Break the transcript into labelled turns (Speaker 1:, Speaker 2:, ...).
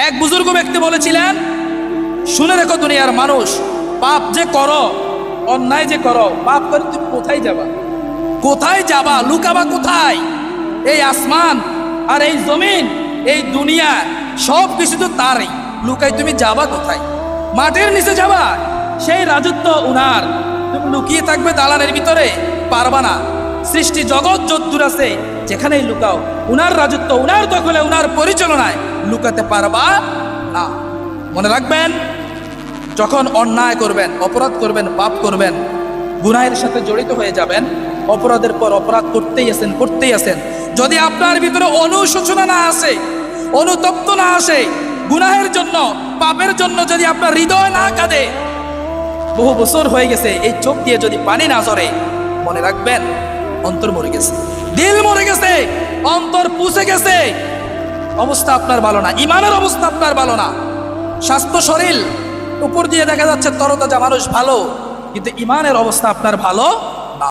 Speaker 1: এক বুজুর্গ ব্যক্তি বলেছিলেন, শুনে রেখো দুনিয়ার মানুষ, পাপ যে করো, অন্যায় যে করো, পাপ করে তুমি কোথায় যাবা? কোথায় যাবা? লুকাবা কোথায়? এই আসমান আর এই জমিন, এই দুনিয়া সব কিছু তো তারই, লুকাই তুমি যাবা কোথায়? মাটির নিচে যাবা? সেই রাজত্ব উনার, তুমি লুকিয়ে থাকবে দালানের ভিতরে? পারবা না। সৃষ্টি জগৎ যদ্দূর আছে, যেখানেই লুকাও, উনার রাজত্ব, উনার দখলে, উনার পরিচালনায়, লুকাতে পারবা না। মনে রাখবেন, যখন অন্যায় করবেন, অপরাধ করবেন, পাপ করবেন, গুনাহের সাথে জড়িত হয়ে যাবেন, অপরাধের পর অপরাধ করতেই আছেন। যদি আপনার ভিতরে অনুশোচনা না আসে, অনুতপ্ত না আসে, গুনাহের জন্য, পাপের জন্য যদি আপনার হৃদয় না কাঁদে, বহু বছর হয়ে গেছে, এই চোখ দিয়ে যদি পানি না ঝরে, মনে রাখবেন অন্তর মরে গেছে, দিল মরে গেছে, অন্তর পুষে গেছে, অবস্থা আপনার ভালো না, ইমানের অবস্থা আপনার ভালো না। স্বাস্থ্য শরীর উপর দিয়ে দেখা যাচ্ছে তরতাজা, মানুষ ভালো, কিন্তু ইমানের অবস্থা আপনার ভালো